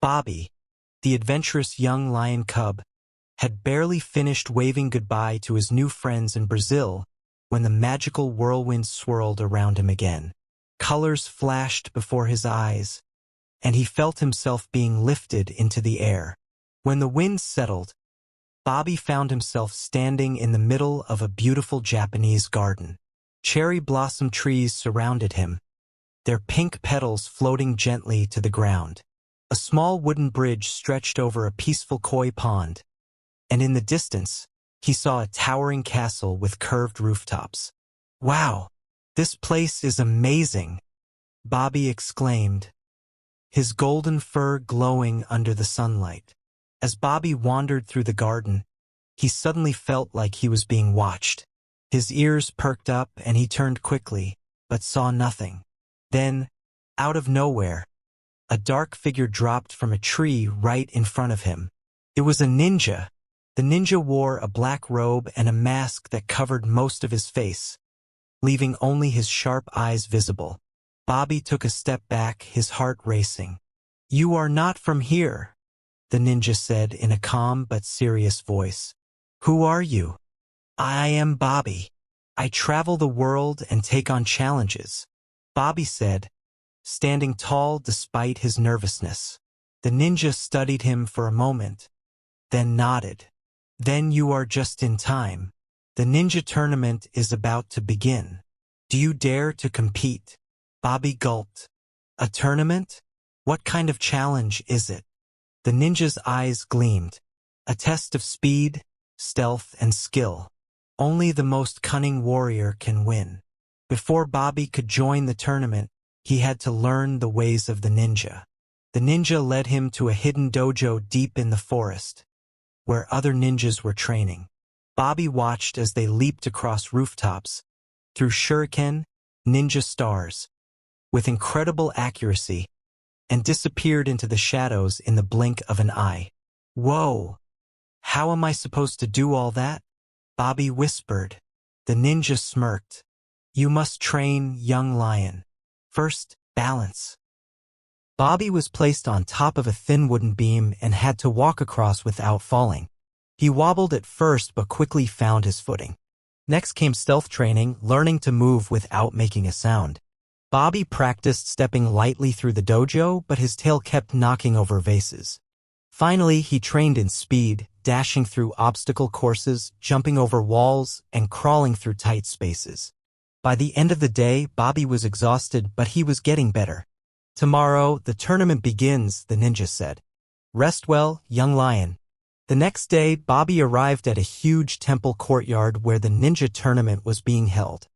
Bobby, the adventurous young lion cub, had barely finished waving goodbye to his new friends in Brazil when the magical whirlwind swirled around him again. Colors flashed before his eyes, and he felt himself being lifted into the air. When the wind settled, Bobby found himself standing in the middle of a beautiful Japanese garden. Cherry blossom trees surrounded him, their pink petals floating gently to the ground. A small wooden bridge stretched over a peaceful koi pond, and in the distance, he saw a towering castle with curved rooftops. "Wow, this place is amazing," Bobby exclaimed, his golden fur glowing under the sunlight. As Bobby wandered through the garden, he suddenly felt like he was being watched. His ears perked up and he turned quickly, but saw nothing. Then, out of nowhere, a dark figure dropped from a tree right in front of him. It was a ninja. The ninja wore a black robe and a mask that covered most of his face, leaving only his sharp eyes visible. Bobby took a step back, his heart racing. "You are not from here," the ninja said in a calm but serious voice. "Who are you?" "I am Bobby. I travel the world and take on challenges," Bobby said, standing tall despite his nervousness. The ninja studied him for a moment, then nodded. "Then you are just in time. The ninja tournament is about to begin. Do you dare to compete?" Bobby gulped. "A tournament? What kind of challenge is it?" The ninja's eyes gleamed. "A test of speed, stealth, and skill. Only the most cunning warrior can win." Before Bobby could join the tournament, he had to learn the ways of the ninja. The ninja led him to a hidden dojo deep in the forest, where other ninjas were training. Bobby watched as they leaped across rooftops, through shuriken, ninja stars, with incredible accuracy, and disappeared into the shadows in the blink of an eye. "Whoa! How am I supposed to do all that?" Bobby whispered. The ninja smirked. "You must train, young lion. First, balance." Bobby was placed on top of a thin wooden beam and had to walk across without falling. He wobbled at first but quickly found his footing. Next came stealth training, learning to move without making a sound. Bobby practiced stepping lightly through the dojo, but his tail kept knocking over vases. Finally, he trained in speed, dashing through obstacle courses, jumping over walls, and crawling through tight spaces. By the end of the day, Bobby was exhausted, but he was getting better. "Tomorrow, the tournament begins," the ninja said. "Rest well, young lion." The next day, Bobby arrived at a huge temple courtyard where the ninja tournament was being held.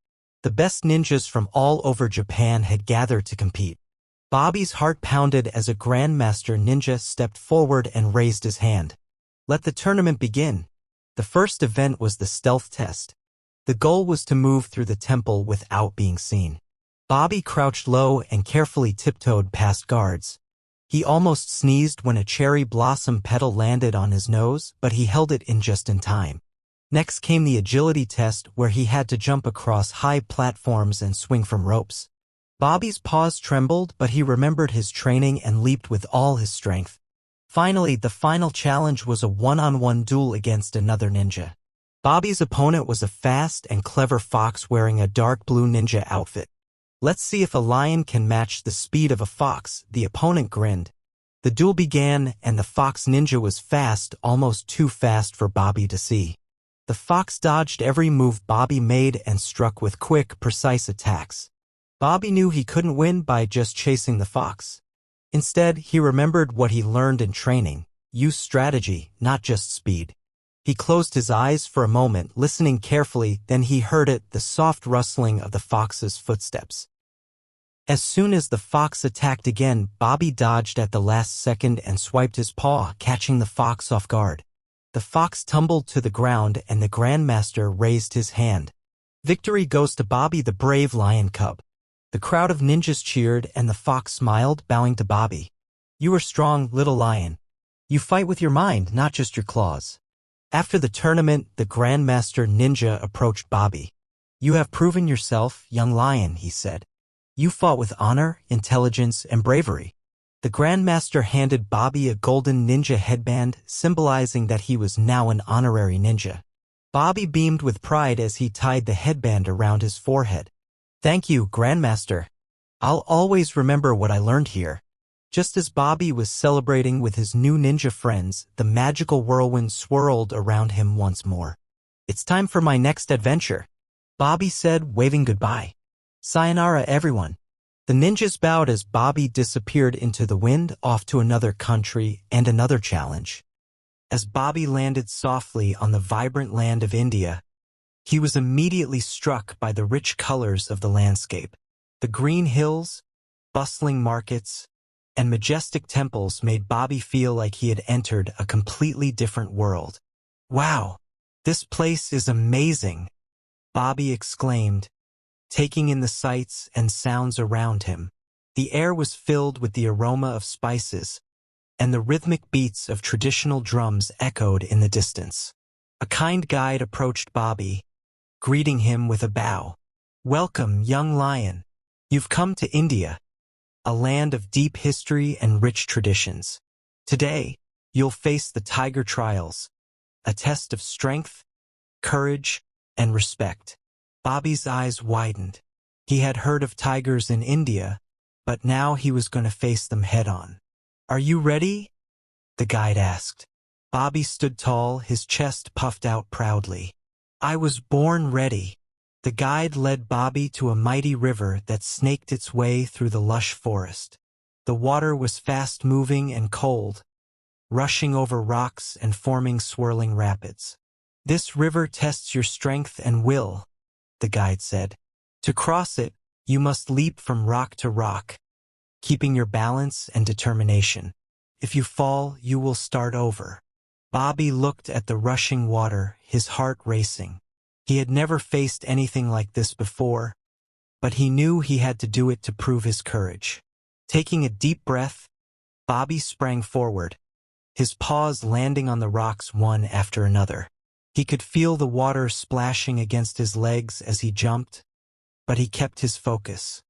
The best ninjas from all over Japan had gathered to compete. Bobby's heart pounded as a grandmaster ninja stepped forward and raised his hand. Let the tournament begin. The first event was the stealth test. The goal was to move through the temple without being seen. Bobby crouched low and carefully tiptoed past guards. He almost sneezed when a cherry blossom petal landed on his nose, but he held it in just in time. Next came the agility test, where he had to jump across high platforms and swing from ropes. Bobby's paws trembled, but he remembered his training and leaped with all his strength. Finally, the final challenge was a one-on-one duel against another ninja. Bobby's opponent was a fast and clever fox wearing a dark blue ninja outfit. "Let's see if a lion can match the speed of a fox," the opponent grinned. The duel began, and the fox ninja was fast, almost too fast for Bobby to see. The fox dodged every move Bobby made and struck with quick, precise attacks. Bobby knew he couldn't win by just chasing the fox. Instead, he remembered what he learned in training: use strategy, not just speed. He closed his eyes for a moment, listening carefully, then he heard it, the soft rustling of the fox's footsteps. As soon as the fox attacked again, Bobby dodged at the last second and swiped his paw, catching the fox off guard. The fox tumbled to the ground and the grandmaster raised his hand. "Victory goes to Bobby, the brave lion cub." The crowd of ninjas cheered and the fox smiled, bowing to Bobby. "You are strong, little lion. You fight with your mind, not just your claws." After the tournament, the grandmaster ninja approached Bobby. "You have proven yourself, young lion," he said. "You fought with honor, intelligence, and bravery. The Grandmaster handed Bobby a golden ninja headband, symbolizing that he was now an honorary ninja. Bobby beamed with pride as he tied the headband around his forehead. "Thank you, Grandmaster. I'll always remember what I learned here." Just as Bobby was celebrating with his new ninja friends, the magical whirlwind swirled around him once more. "It's time for my next adventure," Bobby said, waving goodbye. "Sayonara, everyone." The ninjas bowed as Bobby disappeared into the wind, off to another country and another challenge. As Bobby landed softly on the vibrant land of India, he was immediately struck by the rich colors of the landscape. The green hills, bustling markets, and majestic temples made Bobby feel like he had entered a completely different world. "Wow, this place is amazing," Bobby exclaimed, taking in the sights and sounds around him. The air was filled with the aroma of spices, and the rhythmic beats of traditional drums echoed in the distance. A kind guide approached Bobby, greeting him with a bow. "Welcome, young lion. You've come to India, a land of deep history and rich traditions. Today, you'll face the tiger trials, a test of strength, courage, and respect." Bobby's eyes widened. He had heard of tigers in India, but now he was going to face them head-on. "Are you ready?" the guide asked. Bobby stood tall, his chest puffed out proudly. "I was born ready." The guide led Bobby to a mighty river that snaked its way through the lush forest. The water was fast-moving and cold, rushing over rocks and forming swirling rapids. "This river tests your strength and will," the guide said. "To cross it, you must leap from rock to rock, keeping your balance and determination. If you fall, you will start over." Bobby looked at the rushing water, his heart racing. He had never faced anything like this before, but he knew he had to do it to prove his courage. Taking a deep breath, Bobby sprang forward, his paws landing on the rocks one after another. He could feel the water splashing against his legs as he jumped, but he kept his focus.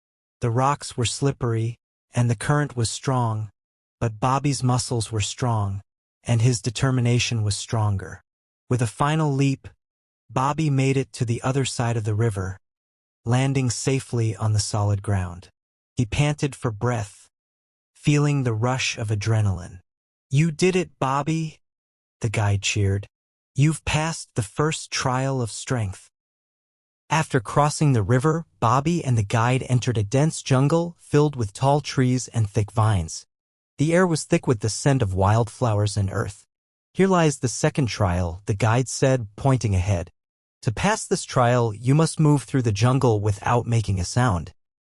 The rocks were slippery, and the current was strong, but Bobby's muscles were strong, and his determination was stronger. With a final leap, Bobby made it to the other side of the river, landing safely on the solid ground. He panted for breath, feeling the rush of adrenaline. "You did it, Bobby," the guide cheered. "You've passed the first trial of strength." After crossing the river, Bobby and the guide entered a dense jungle filled with tall trees and thick vines. The air was thick with the scent of wildflowers and earth. "Here lies the second trial," the guide said, pointing ahead. "To pass this trial, you must move through the jungle without making a sound.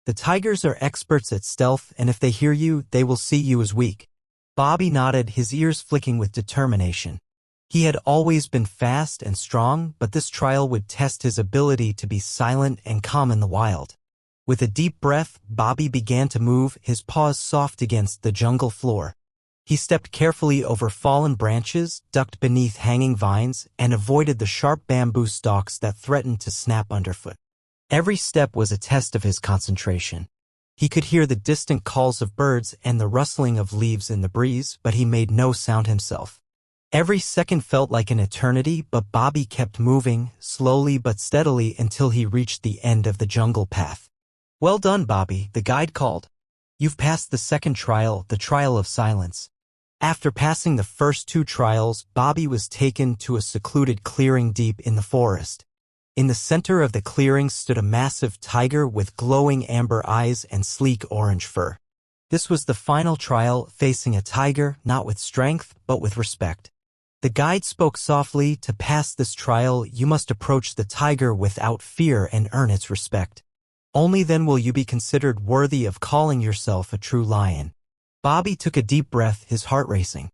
The tigers are experts at stealth, and if they hear you, they will see you as weak." Bobby nodded, his ears flicking with determination. He had always been fast and strong, but this trial would test his ability to be silent and calm in the wild. With a deep breath, Bobby began to move, his paws soft against the jungle floor. He stepped carefully over fallen branches, ducked beneath hanging vines, and avoided the sharp bamboo stalks that threatened to snap underfoot. Every step was a test of his concentration. He could hear the distant calls of birds and the rustling of leaves in the breeze, but he made no sound himself. Every second felt like an eternity, but Bobby kept moving, slowly but steadily, until he reached the end of the jungle path. "Well done, Bobby," the guide called. "You've passed the second trial, the trial of silence." After passing the first two trials, Bobby was taken to a secluded clearing deep in the forest. In the center of the clearing stood a massive tiger with glowing amber eyes and sleek orange fur. This was the final trial, facing a tiger, not with strength, but with respect. The guide spoke softly. "To pass this trial, you must approach the tiger without fear and earn its respect. Only then will you be considered worthy of calling yourself a true lion." Bobby took a deep breath, his heart racing.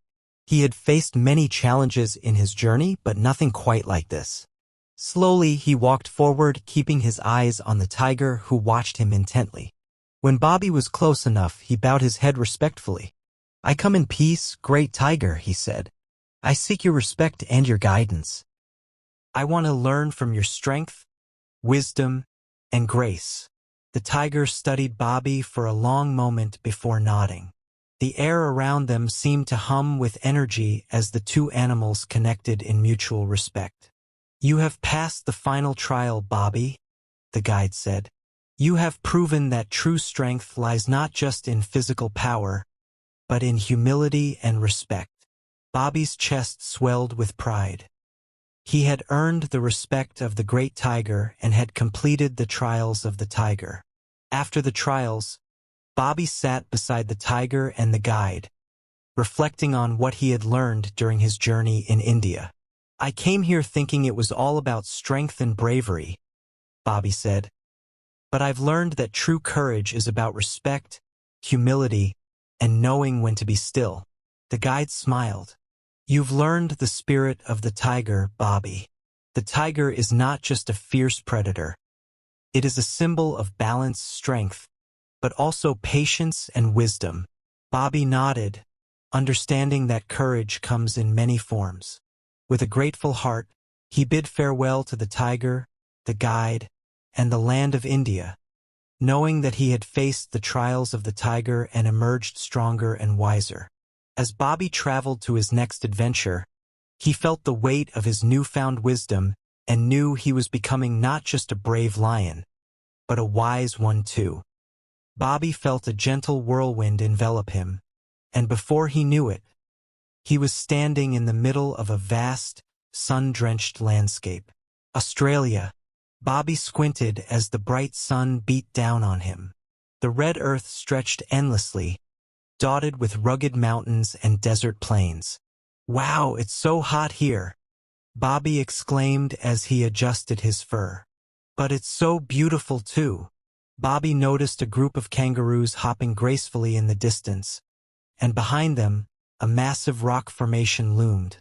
He had faced many challenges in his journey, but nothing quite like this. Slowly, he walked forward, keeping his eyes on the tiger, who watched him intently. When Bobby was close enough, he bowed his head respectfully. "I come in peace, great tiger," he said. "I seek your respect and your guidance. I want to learn from your strength, wisdom, and grace." The tiger studied Bobby for a long moment before nodding. The air around them seemed to hum with energy as the two animals connected in mutual respect. "You have passed the final trial, Bobby," the guide said. "You have proven that true strength lies not just in physical power, but in humility and respect." Bobby's chest swelled with pride. He had earned the respect of the great tiger and had completed the trials of the tiger. After the trials, Bobby sat beside the tiger and the guide, reflecting on what he had learned during his journey in India. "I came here thinking it was all about strength and bravery," Bobby said. "But I've learned that true courage is about respect, humility, and knowing when to be still." The guide smiled. "You've learned the spirit of the tiger, Bobby. The tiger is not just a fierce predator. It is a symbol of balanced strength, but also patience and wisdom." Bobby nodded, understanding that courage comes in many forms. With a grateful heart, he bid farewell to the tiger, the guide, and the land of India, knowing that he had faced the trials of the tiger and emerged stronger and wiser. As Bobby traveled to his next adventure, he felt the weight of his newfound wisdom and knew he was becoming not just a brave lion, but a wise one too. Bobby felt a gentle whirlwind envelop him, and before he knew it, he was standing in the middle of a vast, sun-drenched landscape. Australia. Bobby squinted as the bright sun beat down on him. The red earth stretched endlessly, dotted with rugged mountains and desert plains. "Wow, it's so hot here," Bobby exclaimed as he adjusted his fur. "But it's so beautiful too." Bobby noticed a group of kangaroos hopping gracefully in the distance, and behind them, a massive rock formation loomed,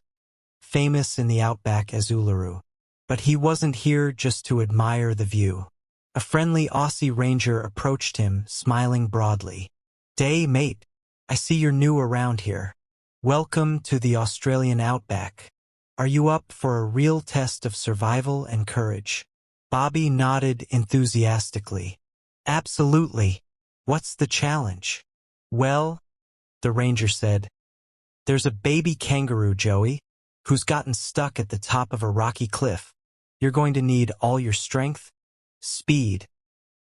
famous in the outback as Uluru. But he wasn't here just to admire the view. A friendly Aussie ranger approached him, smiling broadly. "Day, mate. I see you're new around here. Welcome to the Australian outback. Are you up for a real test of survival and courage?" Bobby nodded enthusiastically. "Absolutely. What's the challenge?" "Well," the ranger said, "there's a baby kangaroo, Joey, who's gotten stuck at the top of a rocky cliff. You're going to need all your strength, speed,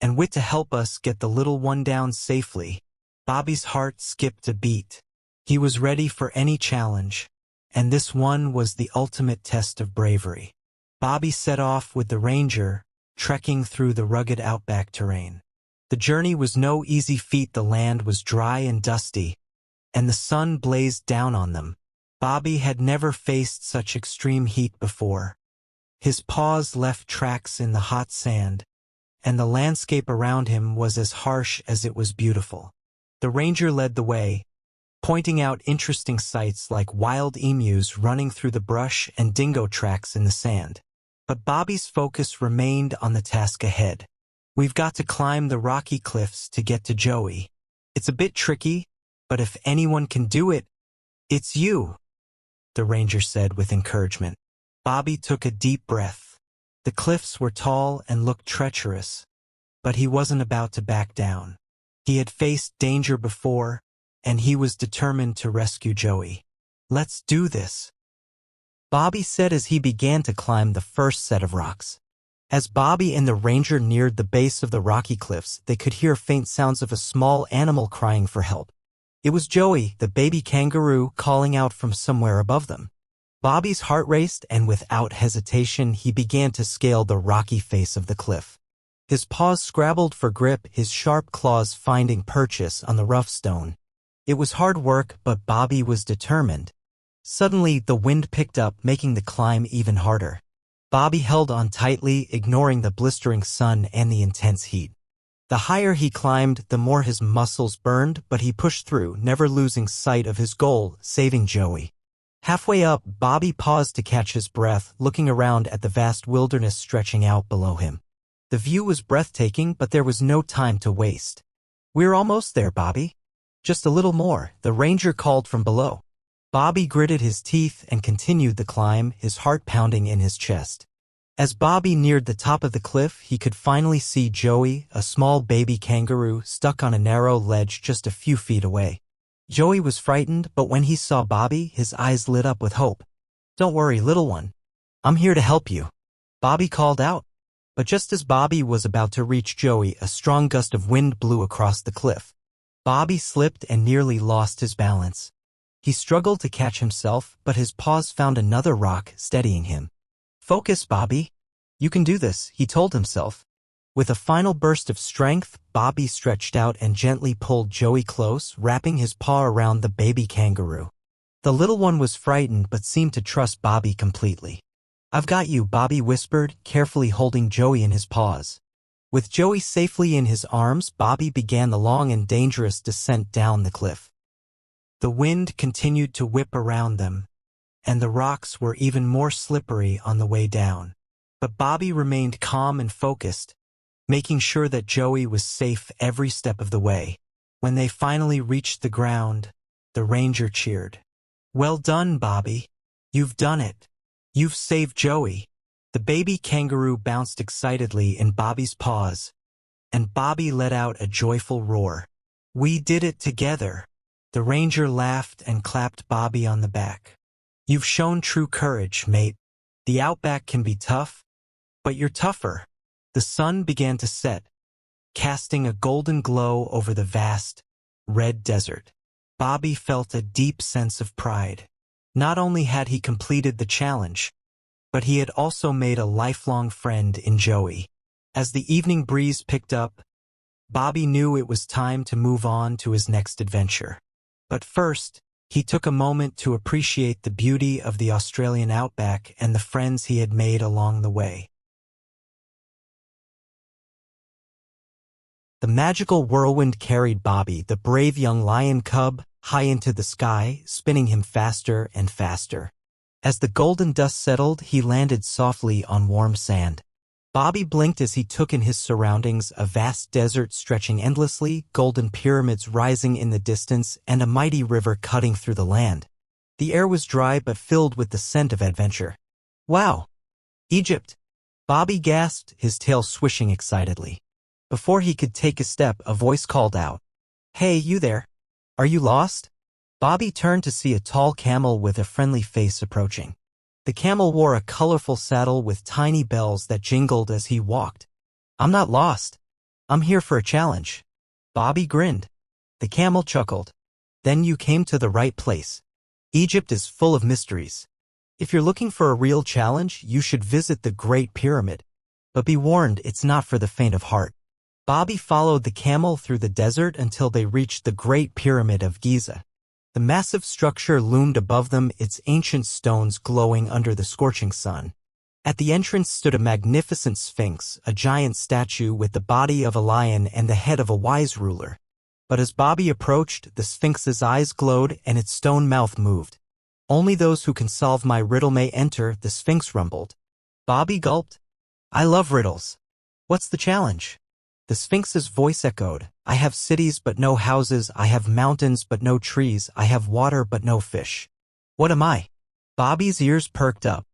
and wit to help us get the little one down safely." Bobby's heart skipped a beat. He was ready for any challenge, and this one was the ultimate test of bravery. Bobby set off with the ranger, trekking through the rugged outback terrain. The journey was no easy feat. The land was dry and dusty, and the sun blazed down on them. Bobby had never faced such extreme heat before. His paws left tracks in the hot sand, and the landscape around him was as harsh as it was beautiful. The ranger led the way, pointing out interesting sights like wild emus running through the brush and dingo tracks in the sand. But Bobby's focus remained on the task ahead. "We've got to climb the rocky cliffs to get to Joey. It's a bit tricky, but if anyone can do it, it's you," the ranger said with encouragement. Bobby took a deep breath. The cliffs were tall and looked treacherous, but he wasn't about to back down. He had faced danger before, and he was determined to rescue Joey. "Let's do this," Bobby said as he began to climb the first set of rocks. As Bobby and the ranger neared the base of the rocky cliffs, they could hear faint sounds of a small animal crying for help. It was Joey, the baby kangaroo, calling out from somewhere above them. Bobby's heart raced, and without hesitation, he began to scale the rocky face of the cliff. His paws scrabbled for grip, his sharp claws finding purchase on the rough stone. It was hard work, but Bobby was determined. Suddenly, the wind picked up, making the climb even harder. Bobby held on tightly, ignoring the blistering sun and the intense heat. The higher he climbed, the more his muscles burned, but he pushed through, never losing sight of his goal, saving Joey. Halfway up, Bobby paused to catch his breath, looking around at the vast wilderness stretching out below him. The view was breathtaking, but there was no time to waste. "We're almost there, Bobby. Just a little more," the ranger called from below. Bobby gritted his teeth and continued the climb, his heart pounding in his chest. As Bobby neared the top of the cliff, he could finally see Joey, a small baby kangaroo, stuck on a narrow ledge just a few feet away. Joey was frightened, but when he saw Bobby, his eyes lit up with hope. "Don't worry, little one. I'm here to help you," Bobby called out. But just as Bobby was about to reach Joey, a strong gust of wind blew across the cliff. Bobby slipped and nearly lost his balance. He struggled to catch himself, but his paws found another rock, steadying him. "Focus, Bobby. You can do this," he told himself. With a final burst of strength, Bobby stretched out and gently pulled Joey close, wrapping his paw around the baby kangaroo. The little one was frightened but seemed to trust Bobby completely. "I've got you," Bobby whispered, carefully holding Joey in his paws. With Joey safely in his arms, Bobby began the long and dangerous descent down the cliff. The wind continued to whip around them, and the rocks were even more slippery on the way down. But Bobby remained calm and focused, making sure that Joey was safe every step of the way. When they finally reached the ground, the ranger cheered. "Well done, Bobby. You've done it. You've saved Joey." The baby kangaroo bounced excitedly in Bobby's paws, and Bobby let out a joyful roar. "We did it together." The ranger laughed and clapped Bobby on the back. "You've shown true courage, mate. The outback can be tough, but you're tougher." The sun began to set, casting a golden glow over the vast, red desert. Bobby felt a deep sense of pride. Not only had he completed the challenge, but he had also made a lifelong friend in Joey. As the evening breeze picked up, Bobby knew it was time to move on to his next adventure. But first, he took a moment to appreciate the beauty of the Australian outback and the friends he had made along the way. The magical whirlwind carried Bobby, the brave young lion cub, high into the sky, spinning him faster and faster. As the golden dust settled, he landed softly on warm sand. Bobby blinked as he took in his surroundings, a vast desert stretching endlessly, golden pyramids rising in the distance, and a mighty river cutting through the land. The air was dry but filled with the scent of adventure. "Wow! Egypt!" Bobby gasped, his tail swishing excitedly. Before he could take a step, a voice called out, "Hey, you there? Are you lost?" Bobby turned to see a tall camel with a friendly face approaching. The camel wore a colorful saddle with tiny bells that jingled as he walked. "I'm not lost. I'm here for a challenge." Bobby grinned. The camel chuckled. "Then you came to the right place. Egypt is full of mysteries. If you're looking for a real challenge, you should visit the Great Pyramid. But be warned, it's not for the faint of heart." Bobby followed the camel through the desert until they reached the Great Pyramid of Giza. The massive structure loomed above them, its ancient stones glowing under the scorching sun. At the entrance stood a magnificent sphinx, a giant statue with the body of a lion and the head of a wise ruler. But as Bobby approached, the sphinx's eyes glowed and its stone mouth moved. "Only those who can solve my riddle may enter," the sphinx rumbled. Bobby gulped. "I love riddles. What's the challenge?" The sphinx's voice echoed. "I have cities but no houses, I have mountains but no trees, I have water but no fish. What am I?" Bobby's ears perked up.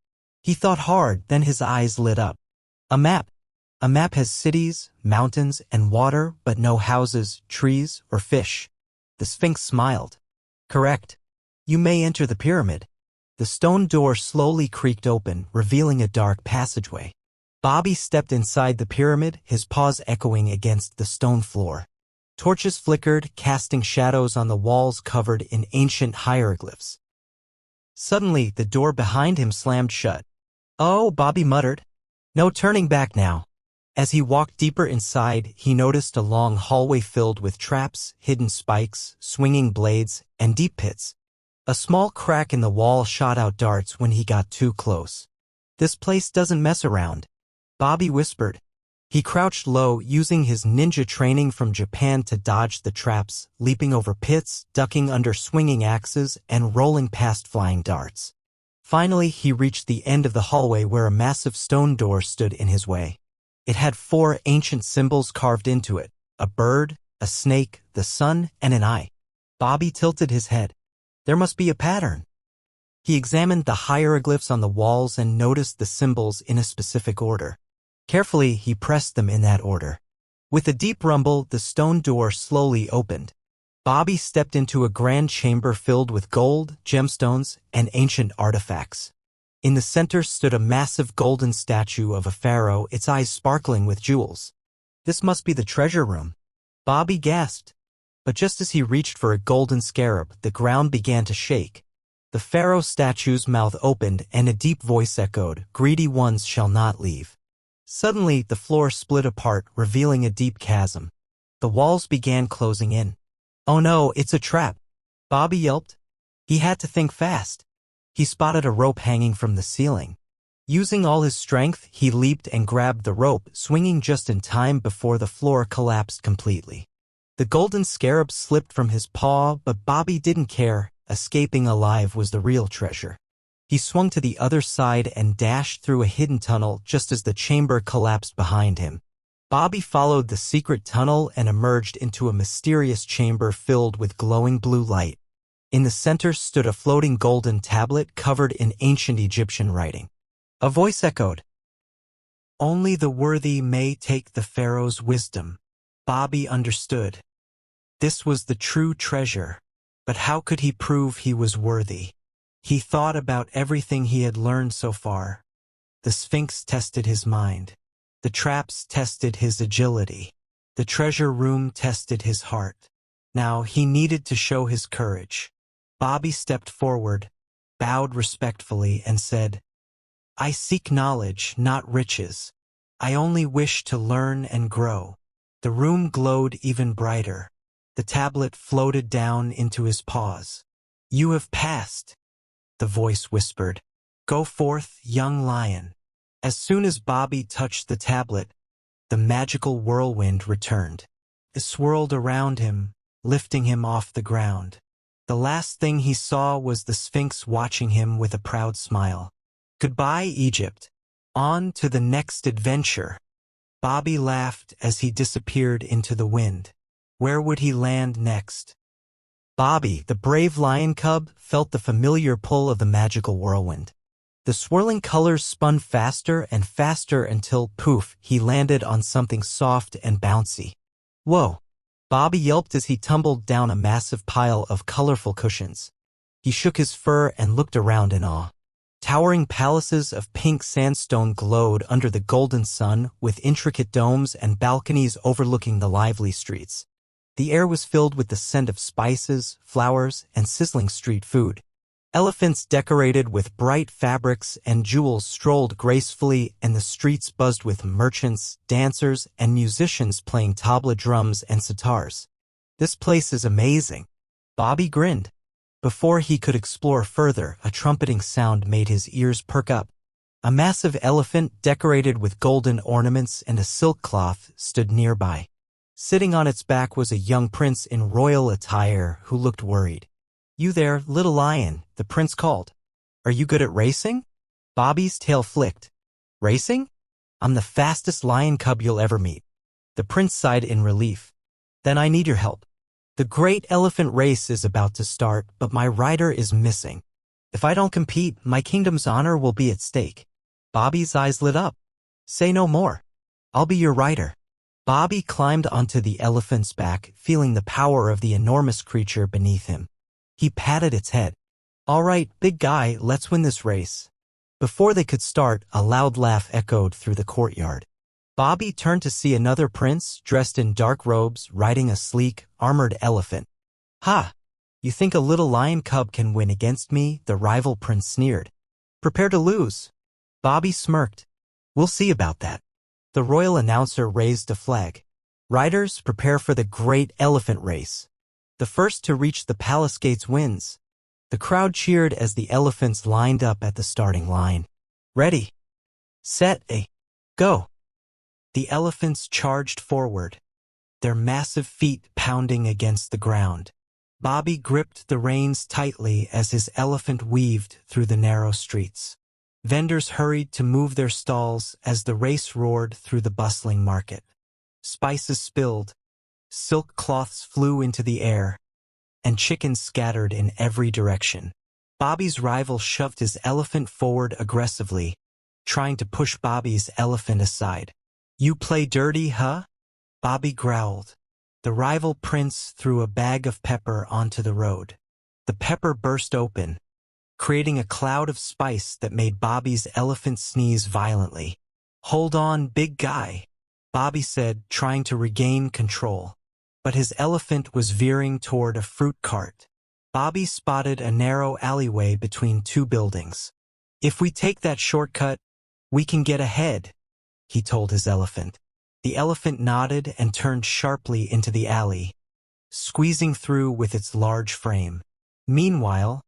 He thought hard, then his eyes lit up. "A map. A map has cities, mountains, and water, but no houses, trees, or fish." The sphinx smiled. "Correct. You may enter the pyramid." The stone door slowly creaked open, revealing a dark passageway. Bobby stepped inside the pyramid, his paws echoing against the stone floor. Torches flickered, casting shadows on the walls covered in ancient hieroglyphs. Suddenly, the door behind him slammed shut. "Oh," Bobby muttered. "No turning back now." As he walked deeper inside, he noticed a long hallway filled with traps, hidden spikes, swinging blades, and deep pits. A small crack in the wall shot out darts when he got too close. "This place doesn't mess around," Bobby whispered. He crouched low, using his ninja training from Japan to dodge the traps, leaping over pits, ducking under swinging axes, and rolling past flying darts. Finally, he reached the end of the hallway where a massive stone door stood in his way. It had 4 ancient symbols carved into it: a bird, a snake, the sun, and an eye. Bobby tilted his head. There must be a pattern. He examined the hieroglyphs on the walls and noticed the symbols in a specific order. Carefully, he pressed them in that order. With a deep rumble, the stone door slowly opened. Bobby stepped into a grand chamber filled with gold, gemstones, and ancient artifacts. In the center stood a massive golden statue of a pharaoh, its eyes sparkling with jewels. This must be the treasure room. Bobby gasped. But just as he reached for a golden scarab, the ground began to shake. The pharaoh statue's mouth opened and a deep voice echoed, "Greedy ones shall not leave." Suddenly, the floor split apart, revealing a deep chasm. The walls began closing in. "Oh no, it's a trap!" Bobby yelped. He had to think fast. He spotted a rope hanging from the ceiling. Using all his strength, he leaped and grabbed the rope, swinging just in time before the floor collapsed completely. The golden scarab slipped from his paw, but Bobby didn't care. Escaping alive was the real treasure. He swung to the other side and dashed through a hidden tunnel just as the chamber collapsed behind him. Bobby followed the secret tunnel and emerged into a mysterious chamber filled with glowing blue light. In the center stood a floating golden tablet covered in ancient Egyptian writing. A voice echoed, "Only the worthy may take the pharaoh's wisdom." Bobby understood. This was the true treasure, but how could he prove he was worthy? He thought about everything he had learned so far. The Sphinx tested his mind. The traps tested his agility. The treasure room tested his heart. Now he needed to show his courage. Bobby stepped forward, bowed respectfully, and said, "I seek knowledge, not riches. I only wish to learn and grow." The room glowed even brighter. The tablet floated down into his paws. "You have passed," the voice whispered. "Go forth, young lion." As soon as Bobby touched the tablet, the magical whirlwind returned. It swirled around him, lifting him off the ground. The last thing he saw was the Sphinx watching him with a proud smile. Goodbye, Egypt. On to the next adventure. Bobby laughed as he disappeared into the wind. Where would he land next? Bobby, the brave lion cub, felt the familiar pull of the magical whirlwind. The swirling colors spun faster and faster until, poof, he landed on something soft and bouncy. Whoa! Bobby yelped as he tumbled down a massive pile of colorful cushions. He shook his fur and looked around in awe. Towering palaces of pink sandstone glowed under the golden sun, with intricate domes and balconies overlooking the lively streets. The air was filled with the scent of spices, flowers, and sizzling street food. Elephants decorated with bright fabrics and jewels strolled gracefully, and the streets buzzed with merchants, dancers, and musicians playing tabla drums and sitars. "This place is amazing." Bobby grinned. Before he could explore further, a trumpeting sound made his ears perk up. A massive elephant, decorated with golden ornaments and a silk cloth, stood nearby. Sitting on its back was a young prince in royal attire who looked worried. "You there, little lion," the prince called. "Are you good at racing?" Bobby's tail flicked. "Racing? I'm the fastest lion cub you'll ever meet." The prince sighed in relief. "Then I need your help. The great elephant race is about to start, but my rider is missing. If I don't compete, my kingdom's honor will be at stake." Bobby's eyes lit up. "Say no more. I'll be your rider." Bobby climbed onto the elephant's back, feeling the power of the enormous creature beneath him. He patted its head. "All right, big guy, let's win this race." Before they could start, a loud laugh echoed through the courtyard. Bobby turned to see another prince, dressed in dark robes, riding a sleek, armored elephant. "Ha! You think a little lion cub can win against me?" the rival prince sneered. "Prepare to lose." Bobby smirked. "We'll see about that." The royal announcer raised a flag. "Riders, prepare for the great elephant race. The first to reach the palace gates wins." The crowd cheered as the elephants lined up at the starting line. "Ready, set, go." The elephants charged forward, their massive feet pounding against the ground. Bobby gripped the reins tightly as his elephant weaved through the narrow streets. Vendors hurried to move their stalls as the race roared through the bustling market. Spices spilled, silk cloths flew into the air, and chickens scattered in every direction. Bobby's rival shoved his elephant forward aggressively, trying to push Bobby's elephant aside. "You play dirty, huh?" Bobby growled. The rival prince threw a bag of pepper onto the road. The pepper burst open, creating a cloud of spice that made Bobby's elephant sneeze violently. "Hold on, big guy," Bobby said, trying to regain control. But his elephant was veering toward a fruit cart. Bobby spotted a narrow alleyway between two buildings. "If we take that shortcut, we can get ahead," he told his elephant. The elephant nodded and turned sharply into the alley, squeezing through with its large frame. Meanwhile,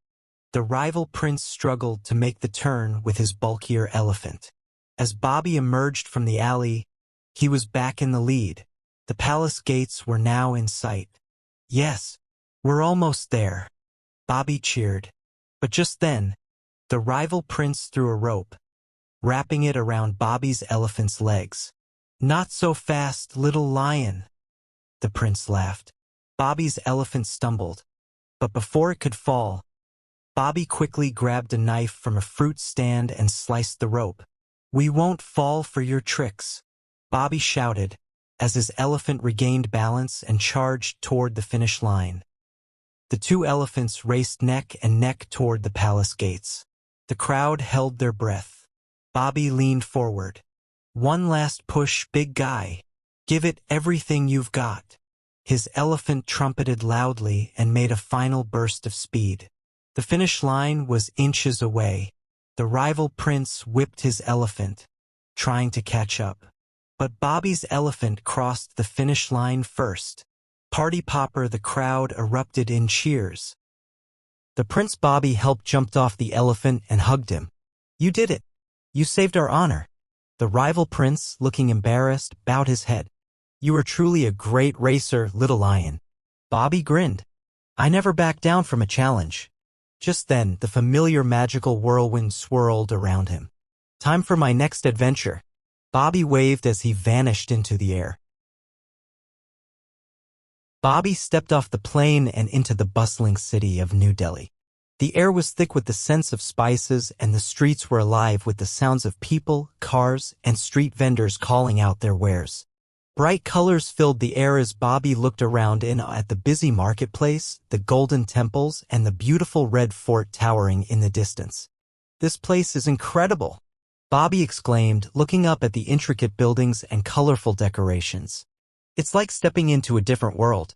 the rival prince struggled to make the turn with his bulkier elephant. As Bobby emerged from the alley, he was back in the lead. The palace gates were now in sight. "Yes, we're almost there," Bobby cheered. But just then, the rival prince threw a rope, wrapping it around Bobby's elephant's legs. "Not so fast, little lion," the prince laughed. Bobby's elephant stumbled, but before it could fall, Bobby quickly grabbed a knife from a fruit stand and sliced the rope. "We won't fall for your tricks," Bobby shouted as his elephant regained balance and charged toward the finish line. The two elephants raced neck and neck toward the palace gates. The crowd held their breath. Bobby leaned forward. "One last push, big guy. Give it everything you've got." His elephant trumpeted loudly and made a final burst of speed. The finish line was inches away. The rival prince whipped his elephant, trying to catch up. But Bobby's elephant crossed the finish line first. Party popper, the crowd erupted in cheers. The Prince Bobby helped jumped off the elephant and hugged him. "You did it. You saved our honor." The rival prince, looking embarrassed, bowed his head. "You were truly a great racer, little lion." Bobby grinned. "I never back down from a challenge." Just then, the familiar magical whirlwind swirled around him. "Time for my next adventure." Bobby waved as he vanished into the air. Bobby stepped off the plane and into the bustling city of New Delhi. The air was thick with the scents of spices, and the streets were alive with the sounds of people, cars, and street vendors calling out their wares. Bright colors filled the air as Bobby looked around in at the busy marketplace, the golden temples, and the beautiful red fort towering in the distance. "This place is incredible," Bobby exclaimed, looking up at the intricate buildings and colorful decorations. "It's like stepping into a different world."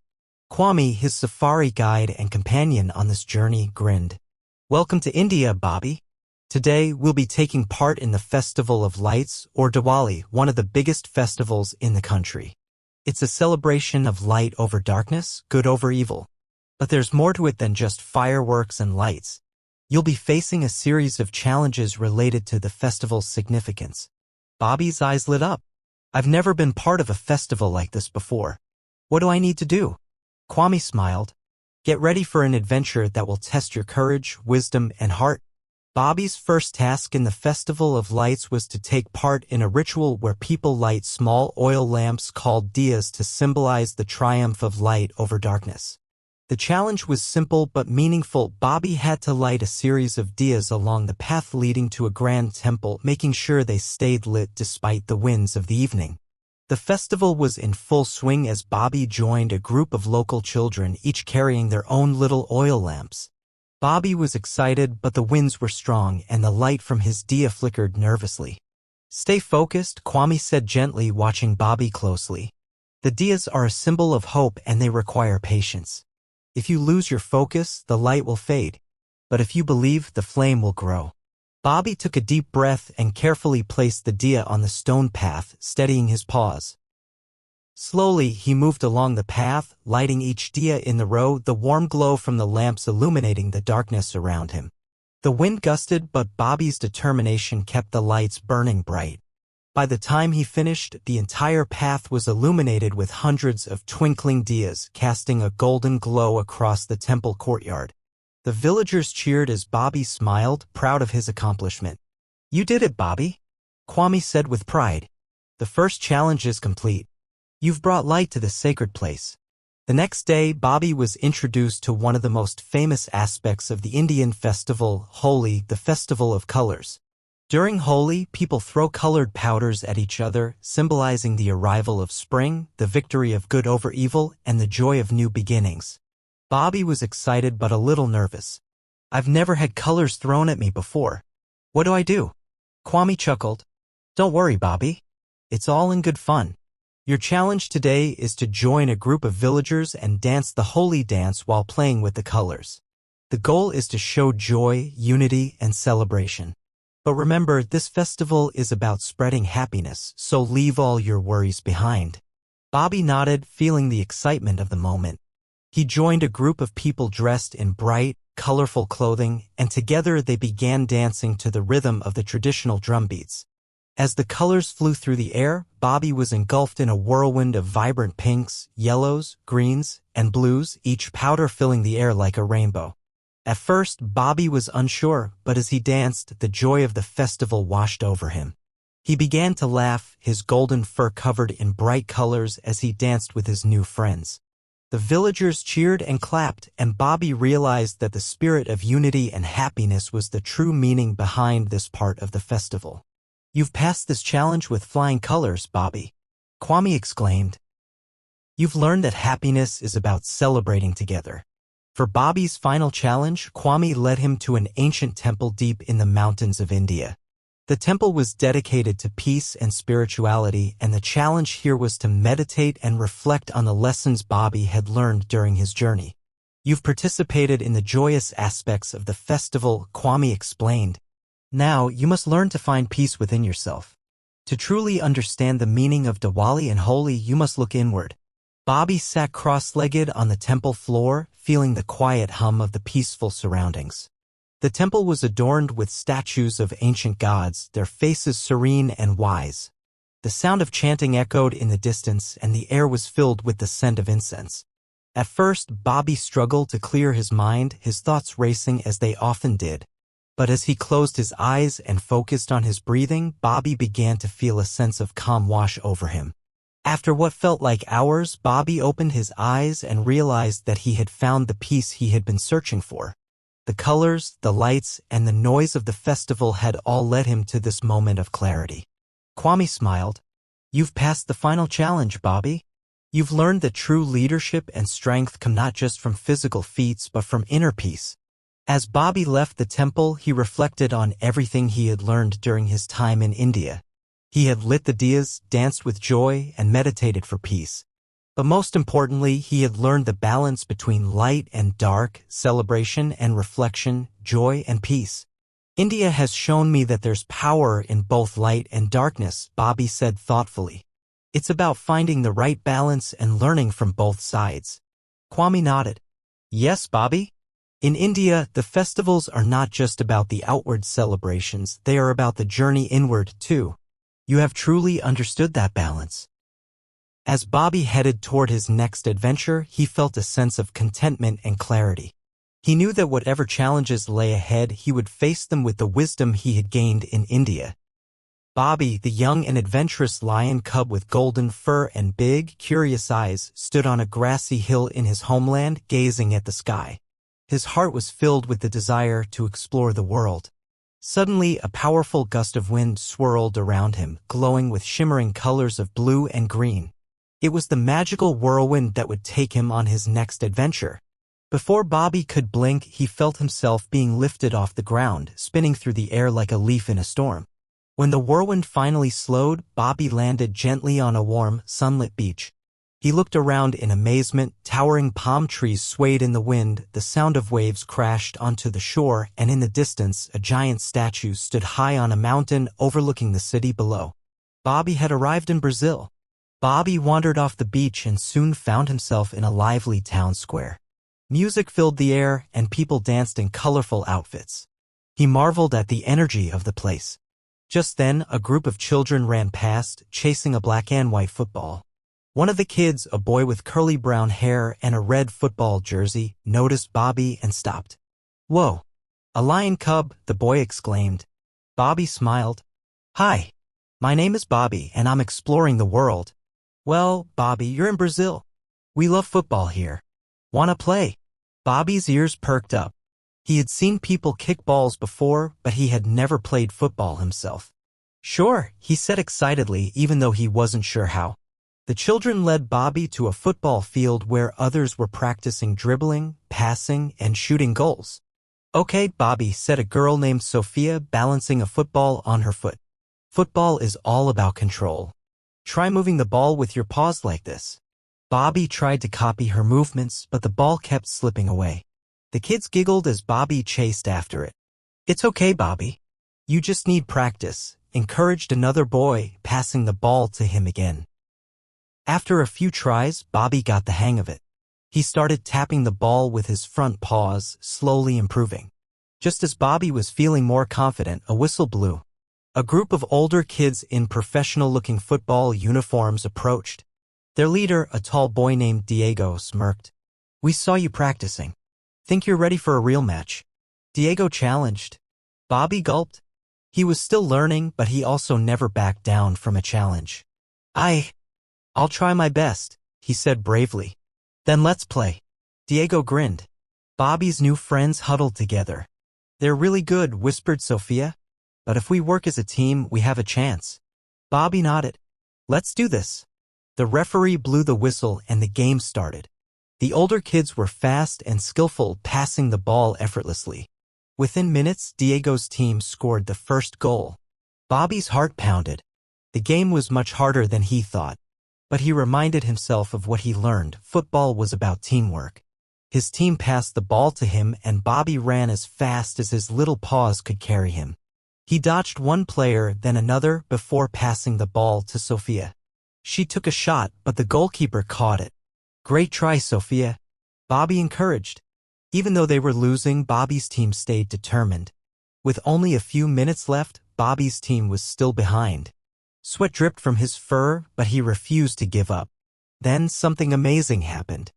Kwame, his safari guide and companion on this journey, grinned. "Welcome to India, Bobby. Today, we'll be taking part in the Festival of Lights, or Diwali, one of the biggest festivals in the country. It's a celebration of light over darkness, good over evil. But there's more to it than just fireworks and lights. You'll be facing a series of challenges related to the festival's significance." Bobby's eyes lit up. "I've never been part of a festival like this before. What do I need to do?" Kwame smiled. "Get ready for an adventure that will test your courage, wisdom, and heart." Bobby's first task in the Festival of Lights was to take part in a ritual where people light small oil lamps called diyas to symbolize the triumph of light over darkness. The challenge was simple but meaningful. Bobby had to light a series of diyas along the path leading to a grand temple, making sure they stayed lit despite the winds of the evening. The festival was in full swing as Bobby joined a group of local children, each carrying their own little oil lamps. Bobby was excited, but the winds were strong and the light from his diya flickered nervously. "Stay focused," Kwame said gently, watching Bobby closely. "The diyas are a symbol of hope and they require patience. If you lose your focus, the light will fade. But if you believe, the flame will grow." Bobby took a deep breath and carefully placed the diya on the stone path, steadying his paws. Slowly, he moved along the path, lighting each diya in the row, the warm glow from the lamps illuminating the darkness around him. The wind gusted, but Bobby's determination kept the lights burning bright. By the time he finished, the entire path was illuminated with hundreds of twinkling diyas, casting a golden glow across the temple courtyard. The villagers cheered as Bobby smiled, proud of his accomplishment. "You did it, Bobby," Kwame said with pride. "The first challenge is complete. You've brought light to this sacred place." The next day, Bobby was introduced to one of the most famous aspects of the Indian festival, Holi, the Festival of Colors. During Holi, people throw colored powders at each other, symbolizing the arrival of spring, the victory of good over evil, and the joy of new beginnings. Bobby was excited but a little nervous. "I've never had colors thrown at me before. What do I do?" Kwame chuckled. "Don't worry, Bobby. It's all in good fun. Your challenge today is to join a group of villagers and dance the Holi dance while playing with the colors. The goal is to show joy, unity, and celebration. But remember, this festival is about spreading happiness, so leave all your worries behind." Bobby nodded, feeling the excitement of the moment. He joined a group of people dressed in bright, colorful clothing, and together they began dancing to the rhythm of the traditional drum beats. As the colors flew through the air, Bobby was engulfed in a whirlwind of vibrant pinks, yellows, greens, and blues, each powder filling the air like a rainbow. At first, Bobby was unsure, but as he danced, the joy of the festival washed over him. He began to laugh, his golden fur covered in bright colors as he danced with his new friends. The villagers cheered and clapped, and Bobby realized that the spirit of unity and happiness was the true meaning behind this part of the festival. "You've passed this challenge with flying colors, Bobby," Kwame exclaimed. "You've learned that happiness is about celebrating together." For Bobby's final challenge, Kwame led him to an ancient temple deep in the mountains of India. The temple was dedicated to peace and spirituality, and the challenge here was to meditate and reflect on the lessons Bobby had learned during his journey. "You've participated in the joyous aspects of the festival," Kwame explained. "Now, you must learn to find peace within yourself. To truly understand the meaning of Diwali and Holi, you must look inward." Bobby sat cross-legged on the temple floor, feeling the quiet hum of the peaceful surroundings. The temple was adorned with statues of ancient gods, their faces serene and wise. The sound of chanting echoed in the distance, and the air was filled with the scent of incense. At first, Bobby struggled to clear his mind, his thoughts racing as they often did. But as he closed his eyes and focused on his breathing, Bobby began to feel a sense of calm wash over him. After what felt like hours, Bobby opened his eyes and realized that he had found the peace he had been searching for. The colors, the lights, and the noise of the festival had all led him to this moment of clarity. Kwame smiled. "You've passed the final challenge, Bobby. You've learned that true leadership and strength come not just from physical feats but from inner peace." As Bobby left the temple, he reflected on everything he had learned during his time in India. He had lit the diyas, danced with joy, and meditated for peace. But most importantly, he had learned the balance between light and dark, celebration and reflection, joy and peace. "India has shown me that there's power in both light and darkness," Bobby said thoughtfully. "It's about finding the right balance and learning from both sides." Kwame nodded. "Yes, Bobby. In India, the festivals are not just about the outward celebrations, they are about the journey inward, too. You have truly understood that balance." As Bobby headed toward his next adventure, he felt a sense of contentment and clarity. He knew that whatever challenges lay ahead, he would face them with the wisdom he had gained in India. Bobby, the young and adventurous lion cub with golden fur and big, curious eyes, stood on a grassy hill in his homeland, gazing at the sky. His heart was filled with the desire to explore the world. Suddenly, a powerful gust of wind swirled around him, glowing with shimmering colors of blue and green. It was the magical whirlwind that would take him on his next adventure. Before Bobby could blink, he felt himself being lifted off the ground, spinning through the air like a leaf in a storm. When the whirlwind finally slowed, Bobby landed gently on a warm, sunlit beach. He looked around in amazement. Towering palm trees swayed in the wind, the sound of waves crashed onto the shore, and in the distance, a giant statue stood high on a mountain overlooking the city below. Bobby had arrived in Brazil. Bobby wandered off the beach and soon found himself in a lively town square. Music filled the air, and people danced in colorful outfits. He marveled at the energy of the place. Just then, a group of children ran past, chasing a black and white football. One of the kids, a boy with curly brown hair and a red football jersey, noticed Bobby and stopped. "Whoa! A lion cub," the boy exclaimed. Bobby smiled. "Hi, my name is Bobby, and I'm exploring the world." "Well, Bobby, you're in Brazil. We love football here. Wanna play?" Bobby's ears perked up. He had seen people kick balls before, but he had never played football himself. "Sure," he said excitedly, even though he wasn't sure how. The children led Bobby to a football field where others were practicing dribbling, passing, and shooting goals. "Okay, Bobby," said a girl named Sophia, balancing a football on her foot. "Football is all about control. Try moving the ball with your paws like this." Bobby tried to copy her movements, but the ball kept slipping away. The kids giggled as Bobby chased after it. "It's okay, Bobby. You just need practice," encouraged another boy, passing the ball to him again. After a few tries, Bobby got the hang of it. He started tapping the ball with his front paws, slowly improving. Just as Bobby was feeling more confident, a whistle blew. A group of older kids in professional-looking football uniforms approached. Their leader, a tall boy named Diego, smirked. "We saw you practicing. Think you're ready for a real match?" Diego challenged. Bobby gulped. He was still learning, but he also never backed down from a challenge. I'll try my best," he said bravely. "Then let's play." Diego grinned. Bobby's new friends huddled together. "They're really good," whispered Sophia. "But if we work as a team, we have a chance." Bobby nodded. "Let's do this." The referee blew the whistle and the game started. The older kids were fast and skillful, passing the ball effortlessly. Within minutes, Diego's team scored the first goal. Bobby's heart pounded. The game was much harder than he thought. But he reminded himself of what he learned. Football was about teamwork. His team passed the ball to him, and Bobby ran as fast as his little paws could carry him. He dodged one player, then another, before passing the ball to Sophia. She took a shot, but the goalkeeper caught it. "Great try, Sophia," Bobby encouraged. Even though they were losing, Bobby's team stayed determined. With only a few minutes left, Bobby's team was still behind. Sweat dripped from his fur, but he refused to give up. Then something amazing happened.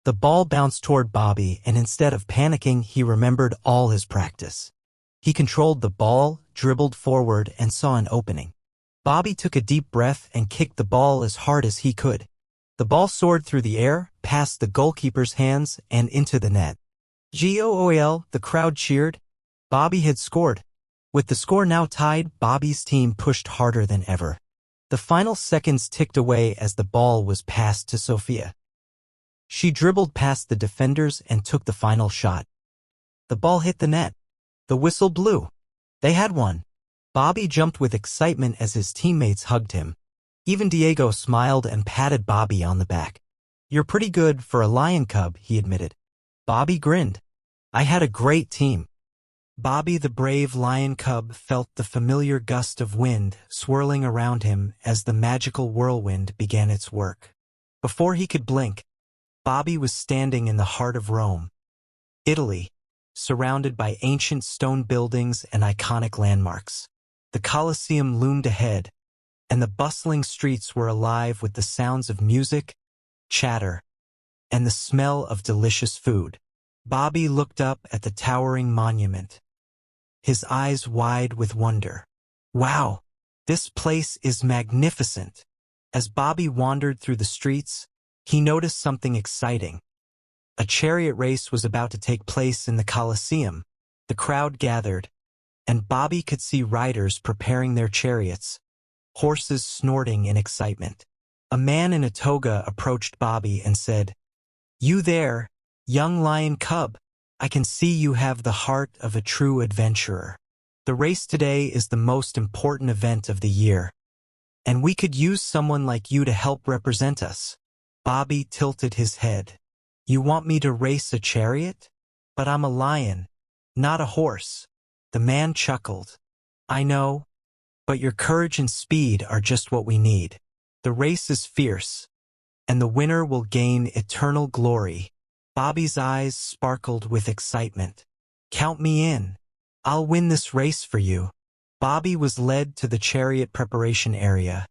The ball bounced toward Bobby, and instead of panicking, he remembered all his practice. He controlled the ball, dribbled forward, and saw an opening. Bobby took a deep breath and kicked the ball as hard as he could. The ball soared through the air, past the goalkeeper's hands, and into the net. "Goal!" the crowd cheered. Bobby had scored. With the score now tied, Bobby's team pushed harder than ever. The final seconds ticked away as the ball was passed to Sophia. She dribbled past the defenders and took the final shot. The ball hit the net. The whistle blew. They had won. Bobby jumped with excitement as his teammates hugged him. Even Diego smiled and patted Bobby on the back. "You're pretty good for a lion cub," he admitted. Bobby grinned. "I had a great team." Bobby the brave lion cub felt the familiar gust of wind swirling around him as the magical whirlwind began its work. Before he could blink, Bobby was standing in the heart of Rome, Italy, surrounded by ancient stone buildings and iconic landmarks. The Colosseum loomed ahead, and the bustling streets were alive with the sounds of music, chatter, and the smell of delicious food. Bobby looked up at the towering monument, his eyes wide with wonder. "Wow, this place is magnificent." As Bobby wandered through the streets, he noticed something exciting. A chariot race was about to take place in the Colosseum. The crowd gathered, and Bobby could see riders preparing their chariots, horses snorting in excitement. A man in a toga approached Bobby and said, "You there, young lion cub, I can see you have the heart of a true adventurer. The race today is the most important event of the year, and we could use someone like you to help represent us." Bobby tilted his head. "You want me to race a chariot? But I'm a lion, not a horse." The man chuckled. "I know, but your courage and speed are just what we need. The race is fierce, and the winner will gain eternal glory." Bobby's eyes sparkled with excitement. "Count me in. I'll win this race for you." Bobby was led to the chariot preparation area,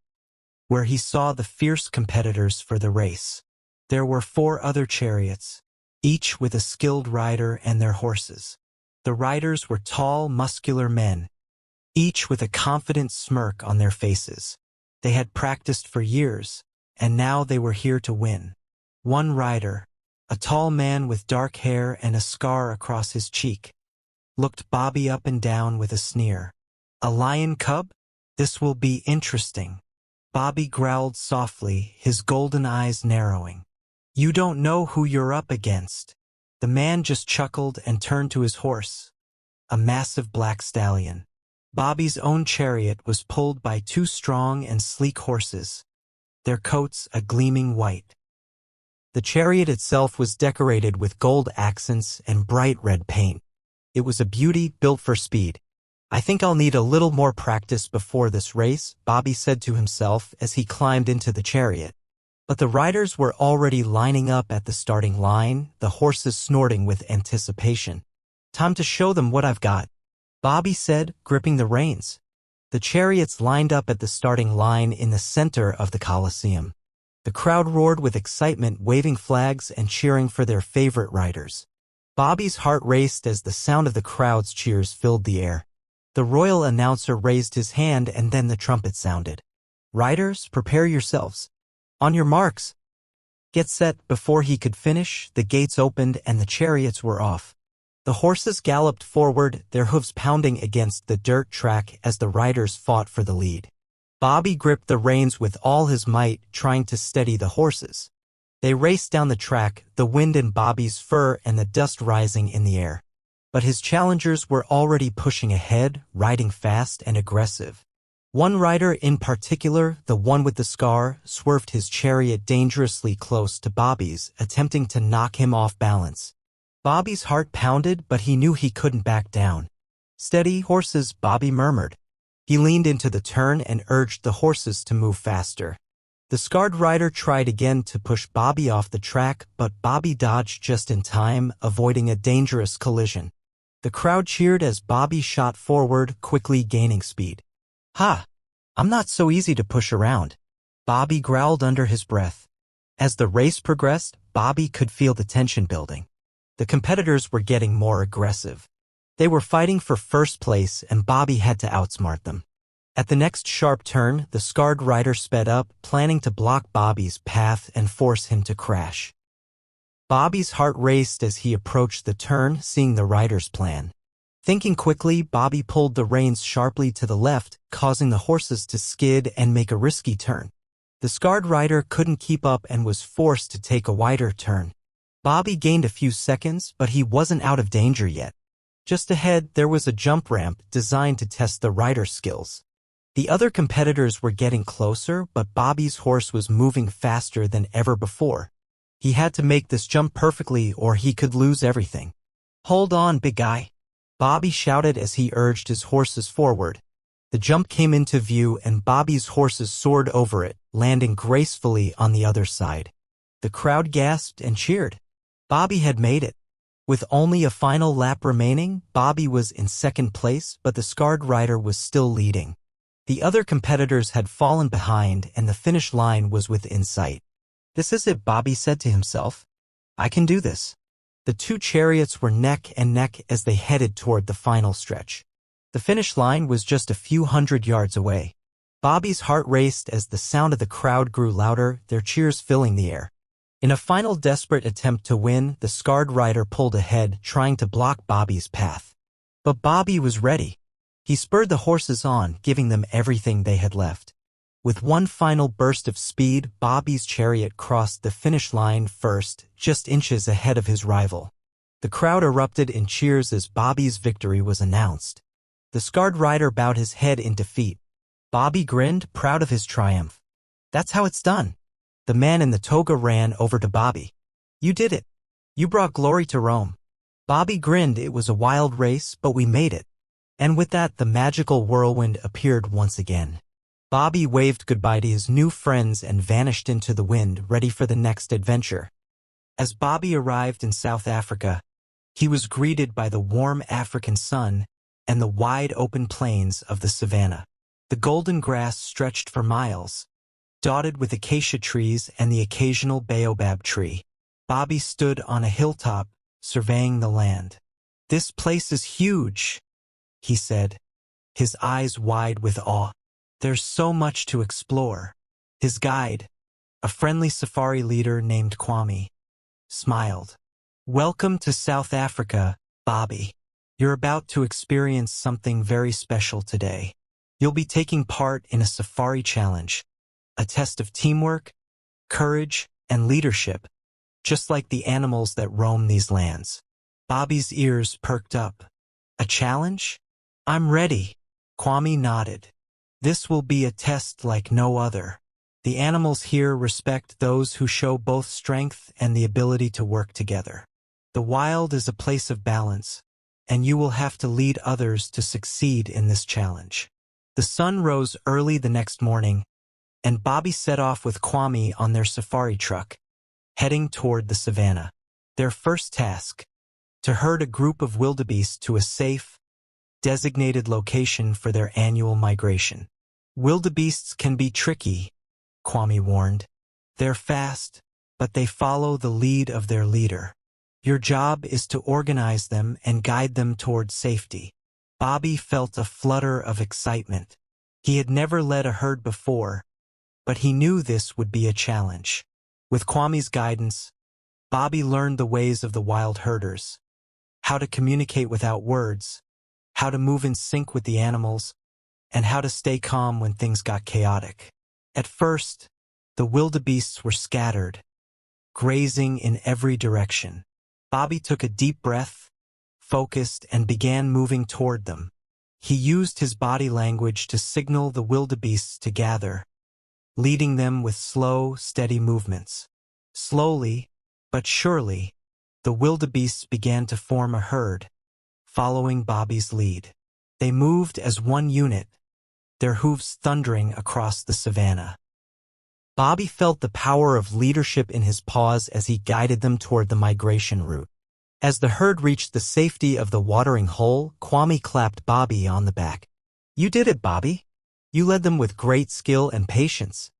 where he saw the fierce competitors for the race. There were 4 other chariots, each with a skilled rider and their horses. The riders were tall, muscular men, each with a confident smirk on their faces. They had practiced for years, and now they were here to win. One rider, a tall man with dark hair and a scar across his cheek, looked Bobby up and down with a sneer. A lion cub? This will be interesting. Bobby growled softly, his golden eyes narrowing. You don't know who you're up against. The man just chuckled and turned to his horse, a massive black stallion. Bobby's own chariot was pulled by two strong and sleek horses, their coats a gleaming white. The chariot itself was decorated with gold accents and bright red paint. It was a beauty built for speed. I think I'll need a little more practice before this race, Bobby said to himself as he climbed into the chariot. But the riders were already lining up at the starting line, the horses snorting with anticipation. Time to show them what I've got, Bobby said, gripping the reins. The chariots lined up at the starting line in the center of the Colosseum. The crowd roared with excitement, waving flags and cheering for their favorite riders. Bobby's heart raced as the sound of the crowd's cheers filled the air. The royal announcer raised his hand and then the trumpet sounded. Riders, prepare yourselves. On your marks. Get set. Before he could finish, the gates opened and the chariots were off. The horses galloped forward, their hooves pounding against the dirt track as the riders fought for the lead. Bobby gripped the reins with all his might, trying to steady the horses. They raced down the track, the wind in Bobby's fur and the dust rising in the air. But his challengers were already pushing ahead, riding fast and aggressive. One rider in particular, the one with the scar, swerved his chariot dangerously close to Bobby's, attempting to knock him off balance. Bobby's heart pounded, but he knew he couldn't back down. Steady, horses, Bobby murmured. He leaned into the turn and urged the horses to move faster. The scarred rider tried again to push Bobby off the track, but Bobby dodged just in time, avoiding a dangerous collision. The crowd cheered as Bobby shot forward, quickly gaining speed. Ha! I'm not so easy to push around, Bobby growled under his breath. As the race progressed, Bobby could feel the tension building. The competitors were getting more aggressive. They were fighting for first place and Bobby had to outsmart them. At the next sharp turn, the scarred rider sped up, planning to block Bobby's path and force him to crash. Bobby's heart raced as he approached the turn, seeing the rider's plan. Thinking quickly, Bobby pulled the reins sharply to the left, causing the horses to skid and make a risky turn. The scarred rider couldn't keep up and was forced to take a wider turn. Bobby gained a few seconds, but he wasn't out of danger yet. Just ahead, there was a jump ramp designed to test the rider's skills. The other competitors were getting closer, but Bobby's horse was moving faster than ever before. He had to make this jump perfectly or he could lose everything. Hold on, big guy, Bobby shouted as he urged his horses forward. The jump came into view and Bobby's horses soared over it, landing gracefully on the other side. The crowd gasped and cheered. Bobby had made it. With only a final lap remaining, Bobby was in second place, but the scarred rider was still leading. The other competitors had fallen behind and the finish line was within sight. This is it, Bobby said to himself. I can do this. The two chariots were neck and neck as they headed toward the final stretch. The finish line was just a few hundred yards away. Bobby's heart raced as the sound of the crowd grew louder, their cheers filling the air. In a final desperate attempt to win, the scarred rider pulled ahead, trying to block Bobby's path. But Bobby was ready. He spurred the horses on, giving them everything they had left. With one final burst of speed, Bobby's chariot crossed the finish line first, just inches ahead of his rival. The crowd erupted in cheers as Bobby's victory was announced. The scarred rider bowed his head in defeat. Bobby grinned, proud of his triumph. That's how it's done. The man in the toga ran over to Bobby. You did it. You brought glory to Rome. Bobby grinned. It was a wild race, but we made it. And with that, the magical whirlwind appeared once again. Bobby waved goodbye to his new friends and vanished into the wind, ready for the next adventure. As Bobby arrived in South Africa, he was greeted by the warm African sun and the wide open plains of the savannah. The golden grass stretched for miles, dotted with acacia trees and the occasional baobab tree. Bobby stood on a hilltop, surveying the land. This place is huge, he said, his eyes wide with awe. There's so much to explore. His guide, a friendly safari leader named Kwame, smiled. Welcome to South Africa, Bobby. You're about to experience something very special today. You'll be taking part in a safari challenge, a test of teamwork, courage, and leadership, just like the animals that roam these lands. Bobby's ears perked up. A challenge? I'm ready. Kwame nodded. This will be a test like no other. The animals here respect those who show both strength and the ability to work together. The wild is a place of balance, and you will have to lead others to succeed in this challenge. The sun rose early the next morning, and Bobby set off with Kwame on their safari truck, heading toward the savannah. Their first task: to herd a group of wildebeest to a safe, designated location for their annual migration. Wildebeests can be tricky, Kwame warned. They're fast, but they follow the lead of their leader. Your job is to organize them and guide them toward safety. Bobby felt a flutter of excitement. He had never led a herd before, but he knew this would be a challenge. With Kwame's guidance, Bobby learned the ways of the wild herders: how to communicate without words, how to move in sync with the animals, and how to stay calm when things got chaotic. At first, the wildebeests were scattered, grazing in every direction. Bobby took a deep breath, focused, and began moving toward them. He used his body language to signal the wildebeests to gather, leading them with slow, steady movements. Slowly, but surely, the wildebeests began to form a herd, following Bobby's lead. They moved as one unit, their hooves thundering across the savannah. Bobby felt the power of leadership in his paws as he guided them toward the migration route. As the herd reached the safety of the watering hole, Kwame clapped Bobby on the back. "You did it, Bobby. You led them with great skill and patience."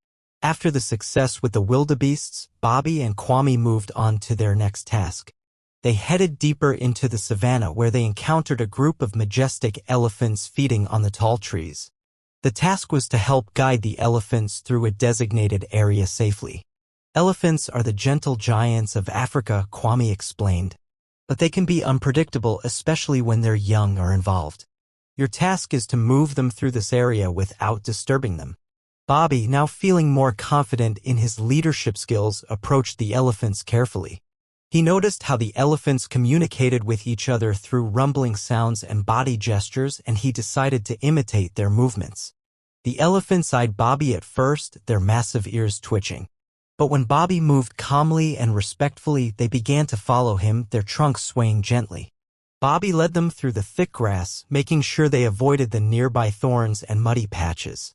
After the success with the wildebeests, Bobby and Kwame moved on to their next task. They headed deeper into the savannah where they encountered a group of majestic elephants feeding on the tall trees. The task was to help guide the elephants through a designated area safely. Elephants are the gentle giants of Africa, Kwame explained, but they can be unpredictable, especially when they're young or involved. Your task is to move them through this area without disturbing them. Bobby, now feeling more confident in his leadership skills, approached the elephants carefully. He noticed how the elephants communicated with each other through rumbling sounds and body gestures, and he decided to imitate their movements. The elephants eyed Bobby at first, their massive ears twitching. But when Bobby moved calmly and respectfully, they began to follow him, their trunks swaying gently. Bobby led them through the thick grass, making sure they avoided the nearby thorns and muddy patches.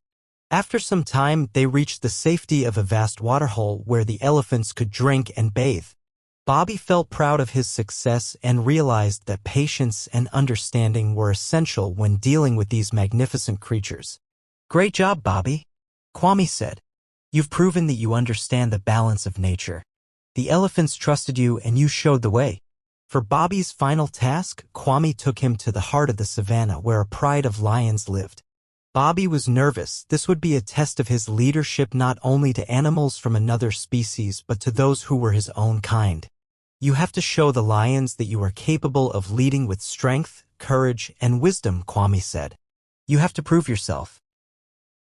After some time, they reached the safety of a vast waterhole where the elephants could drink and bathe. Bobby felt proud of his success and realized that patience and understanding were essential when dealing with these magnificent creatures. "Great job, Bobby," Kwame said. "You've proven that you understand the balance of nature. The elephants trusted you and you showed the way." For Bobby's final task, Kwame took him to the heart of the savannah where a pride of lions lived. Bobby was nervous. This would be a test of his leadership not only to animals from another species but to those who were his own kind. "You have to show the lions that you are capable of leading with strength, courage, and wisdom," Kwame said. "You have to prove yourself."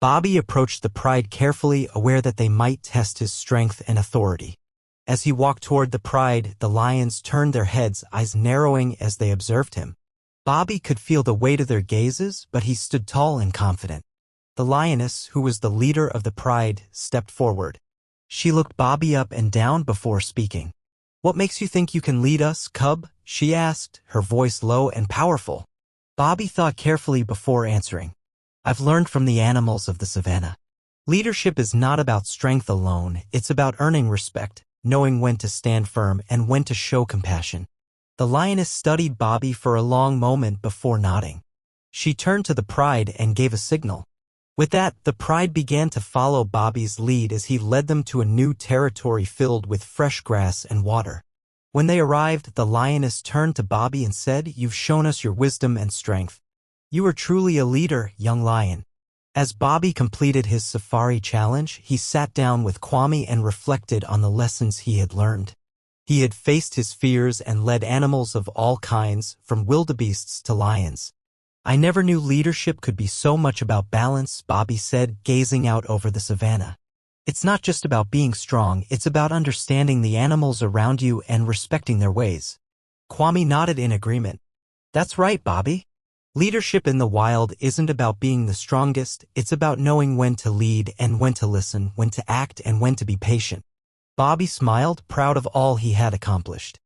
Bobby approached the pride carefully, aware that they might test his strength and authority. As he walked toward the pride, the lions turned their heads, eyes narrowing as they observed him. Bobby could feel the weight of their gazes, but he stood tall and confident. The lioness, who was the leader of the pride, stepped forward. She looked Bobby up and down before speaking. "What makes you think you can lead us, cub?" she asked, her voice low and powerful. Bobby thought carefully before answering. "I've learned from the animals of the savannah. Leadership is not about strength alone, it's about earning respect, knowing when to stand firm and when to show compassion." The lioness studied Bobby for a long moment before nodding. She turned to the pride and gave a signal. With that, the pride began to follow Bobby's lead as he led them to a new territory filled with fresh grass and water. When they arrived, the lioness turned to Bobby and said, "You've shown us your wisdom and strength. You are truly a leader, young lion." As Bobby completed his safari challenge, he sat down with Kwame and reflected on the lessons he had learned. He had faced his fears and led animals of all kinds, from wildebeests to lions. I never knew leadership could be so much about balance, Bobby said, gazing out over the savannah. It's not just about being strong, it's about understanding the animals around you and respecting their ways. Kwame nodded in agreement. That's right, Bobby. Leadership in the wild isn't about being the strongest, it's about knowing when to lead and when to listen, when to act and when to be patient. Bobby smiled, proud of all he had accomplished.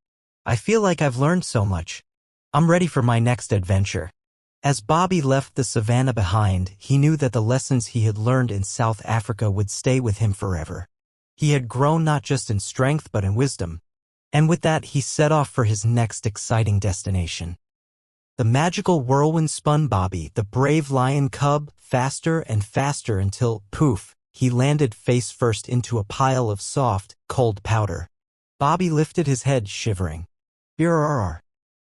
I feel like I've learned so much. I'm ready for my next adventure. As Bobby left the savannah behind, he knew that the lessons he had learned in South Africa would stay with him forever. He had grown not just in strength but in wisdom. And with that, he set off for his next exciting destination. The magical whirlwind spun Bobby, the brave lion cub, faster and faster until, poof, he landed face first into a pile of soft, cold powder. Bobby lifted his head, shivering. Brrr.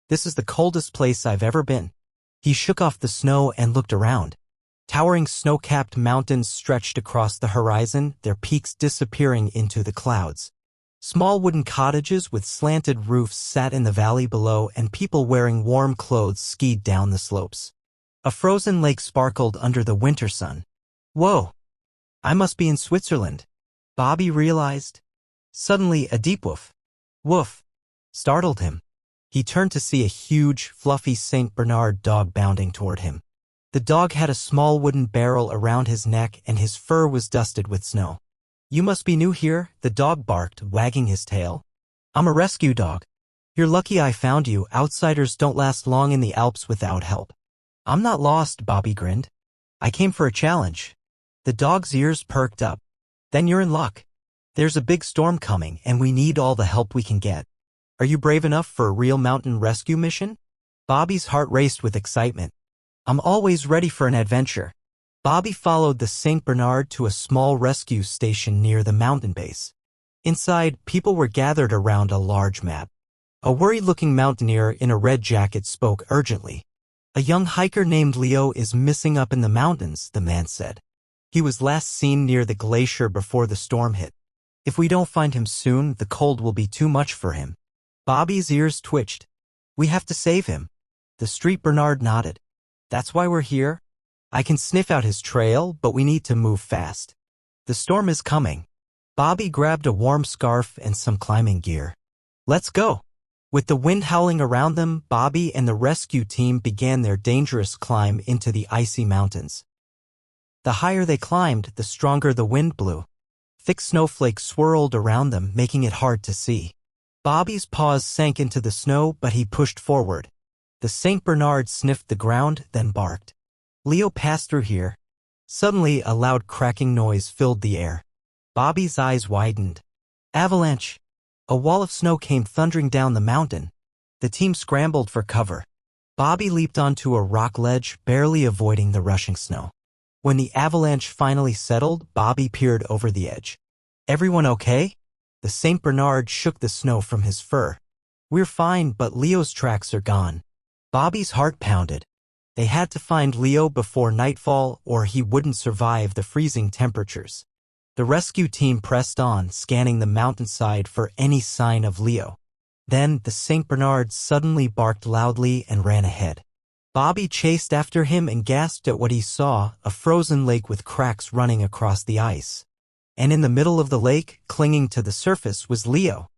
This is the coldest place I've ever been. He shook off the snow and looked around. Towering snow-capped mountains stretched across the horizon, their peaks disappearing into the clouds. Small wooden cottages with slanted roofs sat in the valley below, and people wearing warm clothes skied down the slopes. A frozen lake sparkled under the winter sun. Whoa! I must be in Switzerland, Bobby realized. Suddenly, a deep woof, startled him. He turned to see a huge, fluffy Saint Bernard dog bounding toward him. The dog had a small wooden barrel around his neck and his fur was dusted with snow. You must be new here, the dog barked, wagging his tail. I'm a rescue dog. You're lucky I found you. Outsiders don't last long in the Alps without help. I'm not lost, Bobby grinned. I came for a challenge. The dog's ears perked up. Then you're in luck. There's a big storm coming and we need all the help we can get. Are you brave enough for a real mountain rescue mission? Bobby's heart raced with excitement. I'm always ready for an adventure. Bobby followed the Saint Bernard to a small rescue station near the mountain base. Inside, people were gathered around a large map. A worried-looking mountaineer in a red jacket spoke urgently. A young hiker named Leo is missing up in the mountains, the man said. He was last seen near the glacier before the storm hit. If we don't find him soon, the cold will be too much for him. Bobby's ears twitched. We have to save him. The Street Bernard nodded. That's why we're here. I can sniff out his trail, but we need to move fast. The storm is coming. Bobby grabbed a warm scarf and some climbing gear. Let's go. With the wind howling around them, Bobby and the rescue team began their dangerous climb into the icy mountains. The higher they climbed, the stronger the wind blew. Thick snowflakes swirled around them, making it hard to see. Bobby's paws sank into the snow, but he pushed forward. The Saint Bernard sniffed the ground, then barked. Leo passed through here. Suddenly, a loud cracking noise filled the air. Bobby's eyes widened. Avalanche! A wall of snow came thundering down the mountain. The team scrambled for cover. Bobby leaped onto a rock ledge, barely avoiding the rushing snow. When the avalanche finally settled, Bobby peered over the edge. Everyone okay? The Saint Bernard shook the snow from his fur. We're fine, but Leo's tracks are gone. Bobby's heart pounded. They had to find Leo before nightfall or he wouldn't survive the freezing temperatures. The rescue team pressed on, scanning the mountainside for any sign of Leo. Then the Saint Bernard suddenly barked loudly and ran ahead. Bobby chased after him and gasped at what he saw, a frozen lake with cracks running across the ice. And in the middle of the lake, clinging to the surface, was Leo.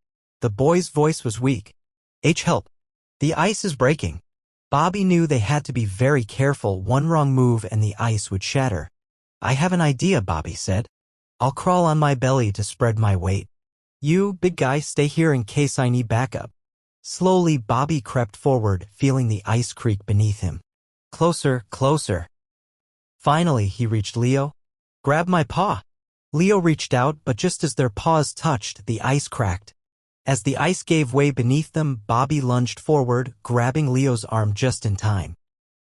The boy's voice was weak. Help! The ice is breaking. Bobby knew they had to be very careful. One wrong move and the ice would shatter. I have an idea, Bobby said. I'll crawl on my belly to spread my weight. You, big guy, stay here in case I need backup. Slowly, Bobby crept forward, feeling the ice creak beneath him. Closer, closer. Finally, he reached Leo. Grab my paw. Leo reached out, but just as their paws touched, the ice cracked. As the ice gave way beneath them, Bobby lunged forward, grabbing Leo's arm just in time.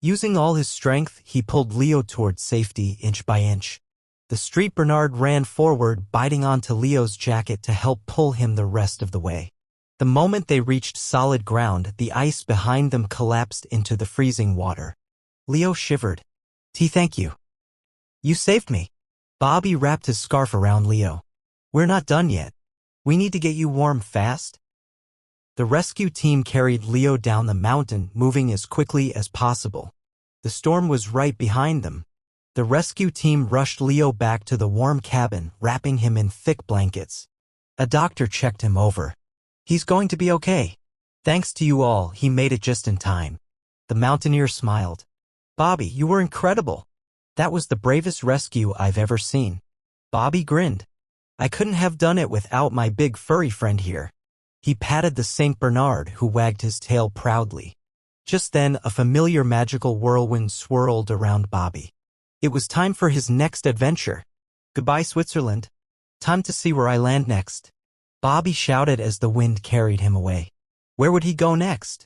Using all his strength, he pulled Leo toward safety inch by inch. The Street Bernard ran forward, biting onto Leo's jacket to help pull him the rest of the way. The moment they reached solid ground, the ice behind them collapsed into the freezing water. Leo shivered. Thank you. You saved me. Bobby wrapped his scarf around Leo. We're not done yet. We need to get you warm fast. The rescue team carried Leo down the mountain, moving as quickly as possible. The storm was right behind them. The rescue team rushed Leo back to the warm cabin, wrapping him in thick blankets. A doctor checked him over. "He's going to be okay. Thanks to you all, he made it just in time." The mountaineer smiled. "Bobby, you were incredible. That was the bravest rescue I've ever seen." Bobby grinned. "I couldn't have done it without my big furry friend here." He patted the Saint Bernard, who wagged his tail proudly. Just then, a familiar magical whirlwind swirled around Bobby. It was time for his next adventure. "Goodbye, Switzerland. Time to see where I land next." Bobby shouted as the wind carried him away. Where would he go next?